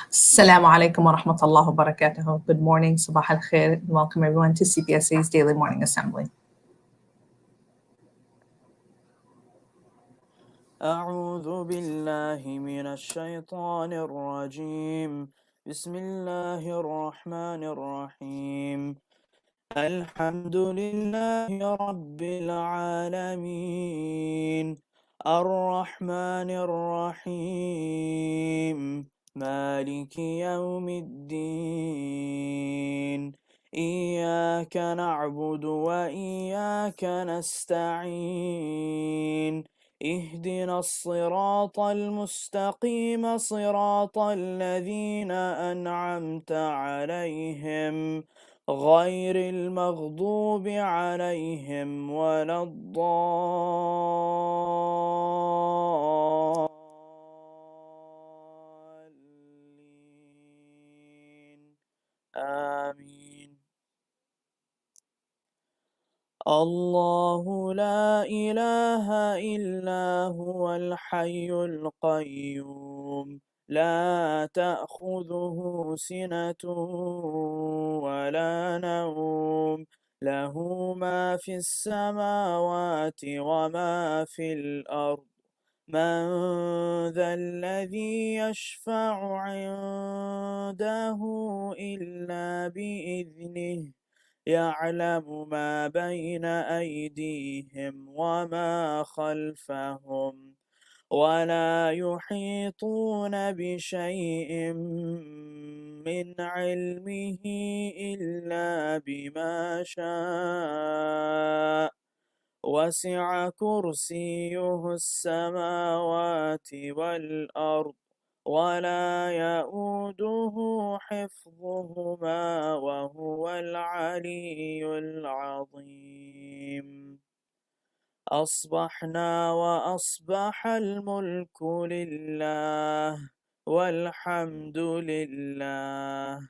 Assalamu alaikum wa rahmatullahi wa barakatuh. Good morning, sabah al khair, and welcome everyone to CPSA's Daily Morning Assembly. أعوذ بالله من الشيطان الرجيم بسم الله الرحمن الرحيم الحمد لله رب العالمين الرحمن الرحيم مالك يوم الدين إياك نعبد وإياك نستعين اهدنا الصراط المستقيم صراط الذين أنعمت عليهم غير المغضوب عليهم ولا الضالين آمين. الله لا إله إلا هو الحي القيوم لا تأخذه سنة ولا نوم له ما في السماوات وما في الأرض من ذا الذي يشفع عنده إلا بإذنه يعلم ما بين أيديهم وما خلفهم ولا يحيطون بشيء من علمه إلا بما شاء وسع كرسيه السماوات والأرض ولا يؤوده حفظهما وهو العلي العظيم أصبحنا وأصبح الملك لله والحمد لله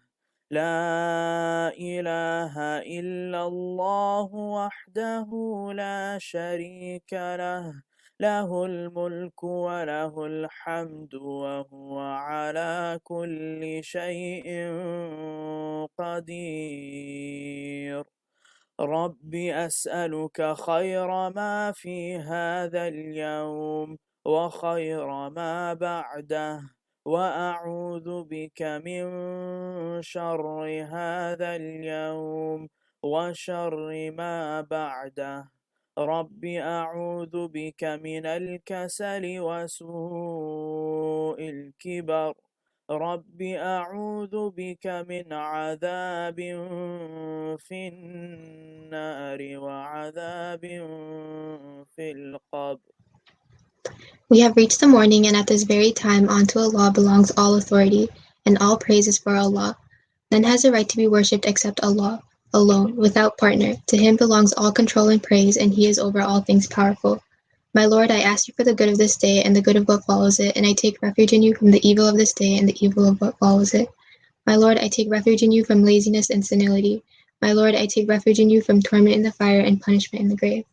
لا إله إلا الله وحده لا شريك له له الملك وله الحمد وهو على كل شيء قدير رب أسألك خير ما في هذا اليوم وخير ما بعده وأعوذ بك من شر هذا اليوم وشر ما بعده رب أعوذ بك من الكسل وسوء الكبر رب أعوذ بك من عذاب في النار وعذاب في القبر. We have reached the morning, and at this very time unto Allah belongs all authority, and all praise is for Allah. None has a right to be worshipped except Allah, alone, without partner. To Him belongs all control and praise, and He is over all things powerful. My Lord, I ask you for the good of this day and the good of what follows it, and I take refuge in you from the evil of this day and the evil of what follows it. My Lord, I take refuge in you from laziness and senility. My Lord, I take refuge in you from torment in the fire and punishment in the grave.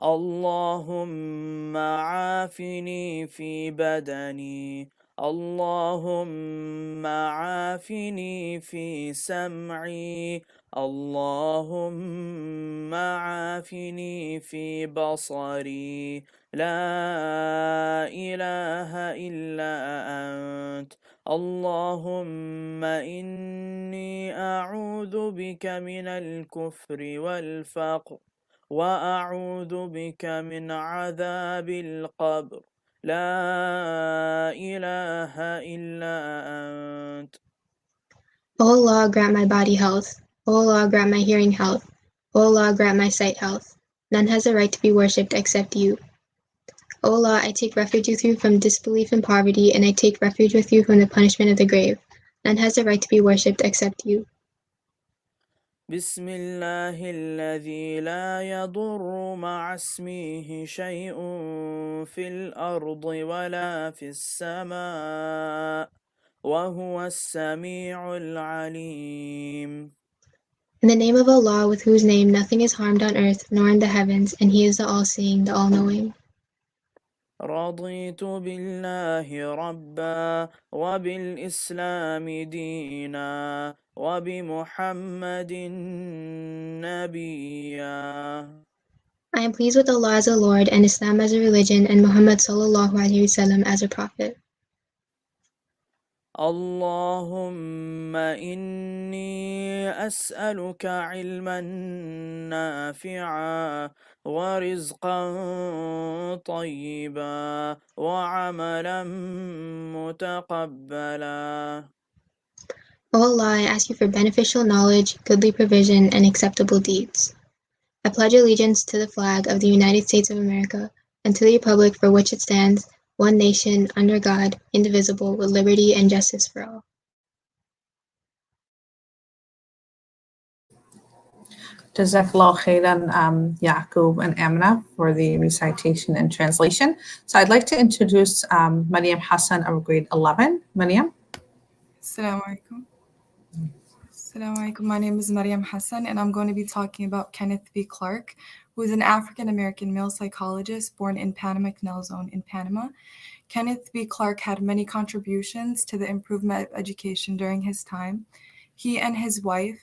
اللهم عافني في بدني اللهم عافني في سمعي اللهم عافني في بصري لا إله إلا أنت اللهم إني أعوذ بك من الكفر والفقر وأعوذ بك من عذاب القبر لا إله إلا أنت. O Allah, grant my body health. O Allah, grant my hearing health. O Allah, grant my sight health. None has a right to be worshipped except you. O Allah, I take refuge with you from disbelief and poverty, and I take refuge with you from the punishment of the grave. None has a right to be worshipped except you. بسم الله الذي لا يضر مع اسمه شيء في الأرض ولا في السماء وهو السميع العليم. In the name of Allah, with whose name nothing is harmed on earth nor in the heavens, and He is the all-seeing, the all-knowing. رضيت بالله ربا وبالإسلام دينا وبمحمد نبيا. I am pleased with Allah as a Lord and Islam as a religion and Muhammad sallallahu alaihi wasallam as a prophet. اللهم إني أسألك علما نافعا ورزقا طيبا وعملا متقبلا. O Allah, I ask you for beneficial knowledge, goodly provision, and acceptable deeds. I pledge allegiance to the flag of the United States of America and to the republic for which it stands, one nation, under God, indivisible, with liberty and justice for all. Jazakallah khairan, Yaqub and Amna, for the recitation and translation. So I'd like to introduce Mariam Hassan of grade 11. Mariam. Assalamu alaikum. Assalamu alaikum. My name is Mariam Hassan, and I'm going to be talking about Kenneth B. Clark, who is an African-American male psychologist born in Panama Canal Zone in Panama. Kenneth B. Clark had many contributions to the improvement of education during his time. He and his wife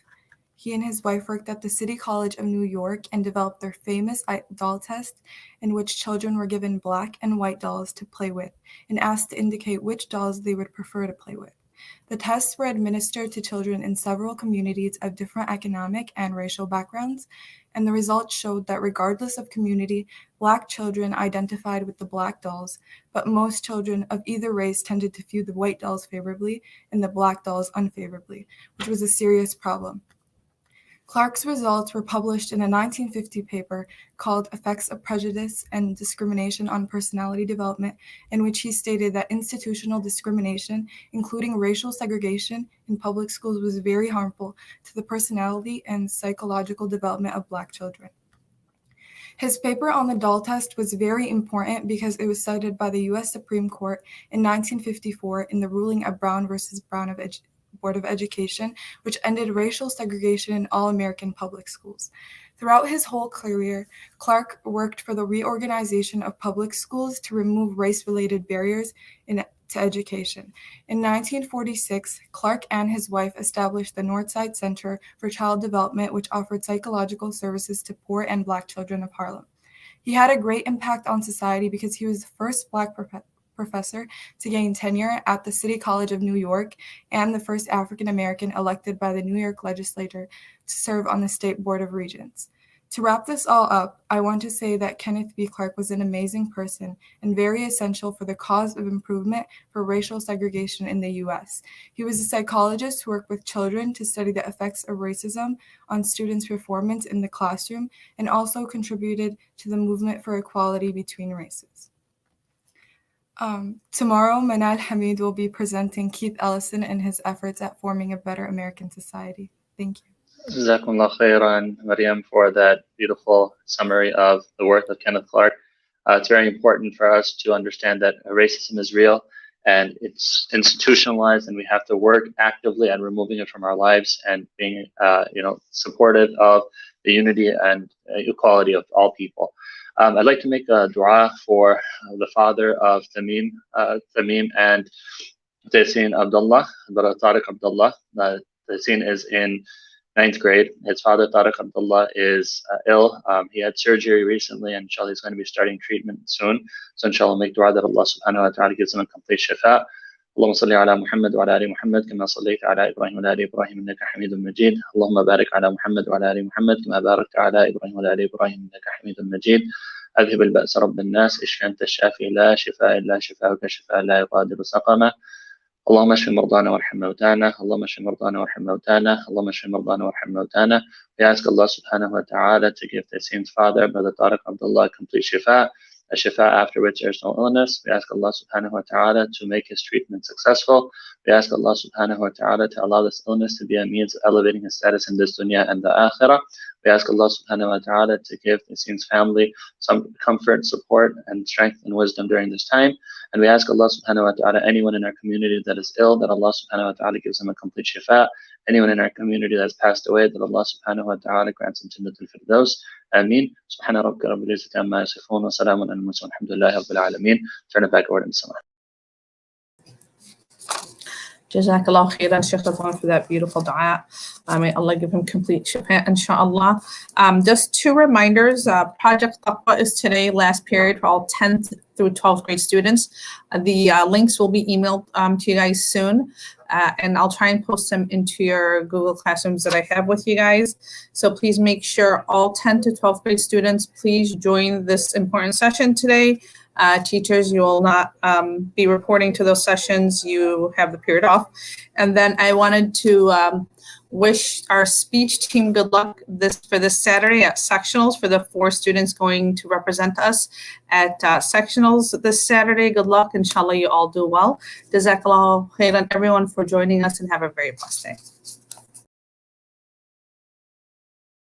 worked at the City College of New York and developed their famous doll test, in which children were given black and white dolls to play with and asked to indicate which dolls they would prefer to play with. The tests were administered to children in several communities of different economic and racial backgrounds, and the results showed that regardless of community, black children identified with the black dolls, but most children of either race tended to view the white dolls favorably and the black dolls unfavorably, which was a serious problem. Clark's results were published in a 1950 paper called Effects of Prejudice and Discrimination on Personality Development, in which he stated that institutional discrimination, including racial segregation in public schools, was very harmful to the personality and psychological development of black children. His paper on the doll test was very important because it was cited by the U.S. Supreme Court in 1954 in the ruling of Brown versus Brown Board of Education, which ended racial segregation in all American public schools. Throughout his whole career, Clark worked for the reorganization of public schools to remove race-related barriers to education. In 1946, Clark and his wife established the Northside Center for Child Development, which offered psychological services to poor and black children of Harlem. He had a great impact on society because he was the first black professor to gain tenure at the City College of New York and the first African American elected by the New York legislature to serve on the State Board of Regents. To wrap this all up, I want to say that Kenneth B. Clark was an amazing person and very essential for the cause of improvement for racial segregation in the U.S. He was a psychologist who worked with children to study the effects of racism on students' performance in the classroom and also contributed to the movement for equality between races. Tomorrow, Manal Hamid will be presenting Keith Ellison and his efforts at forming a better American society. Thank you. Jazakumullah khairan, Mariam, for that beautiful summary of the work of Kenneth Clark. It's very important for us to understand that racism is real and it's institutionalized, and we have to work actively at removing it from our lives and being, supportive of the unity and equality of all people. I'd like to make a dua for the father of Tamim and Taysin Abdullah, brother Tariq Abdullah. Taysin is in 9th grade. His father, Tariq Abdullah, is ill. He had surgery recently, and inshallah he's going to be starting treatment soon. So inshallah, make dua that Allah subhanahu wa ta'ala gives him a complete shifa. اللهم صل على محمد وعلى ال محمد كما صليت على ابراهيم وعلى ال ابراهيم انك حميد مجيد. اللهم بارك على محمد وعلى ال محمد كما باركت على ابراهيم وعلى ال ابراهيم انك حميد مجيد. اذهب البأس رب الناس، اشف انت الشافي لا شفاء الا شفاءك شفاء لا يغادر سقما. اللهم اشف مرضانا وارحم موتانا، اللهم اشف مرضانا وارحم موتانا، اللهم اشف مرضانا وارحم موتانا. We ask Allah subhanahu wa ta'ala to give Taysin's father, Brother Tariq Abdullah, complete shifa, a shifa after which there's no illness. We ask Allah subhanahu wa ta'ala to make his treatment successful. We ask Allah subhanahu wa ta'ala to allow this illness to be a means of elevating his status in this dunya and the akhirah. We ask Allah subhanahu wa ta'ala to give Yasin's family some comfort, support, and strength and wisdom during this time. And we ask Allah subhanahu wa ta'ala, anyone in our community that is ill, that Allah subhanahu wa ta'ala gives them a complete shifa. Anyone in our community that has passed away, that Allah subhanahu wa ta'ala grants them Jannatul Firdaus. Ameen. Subhana rabbika rabbil izzati amma yasifun wa salamun alal mursalin walhamdulillahi rabbil alamin. Turn it back over to Samah. Jazakallah khairan, Shaykh Ridwan, for that beautiful dua. May Allah give him complete shifa, inshallah. Just two reminders. Project Taqwa is today, last period for all 10th through 12th grade students. The links will be emailed to you guys soon. And I'll try and post them into your Google Classrooms that I have with you guys. So please make sure all 10th to 12th grade students, please join this important session today. Teachers, you will not be reporting to those sessions. You have the period off. And then I wanted to wish our speech team good luck for this Saturday at sectionals for the 4 students going to represent us at sectionals this Saturday. Good luck. Inshallah, you all do well. Jazakallah khairan everyone for joining us, and have a very blessed day.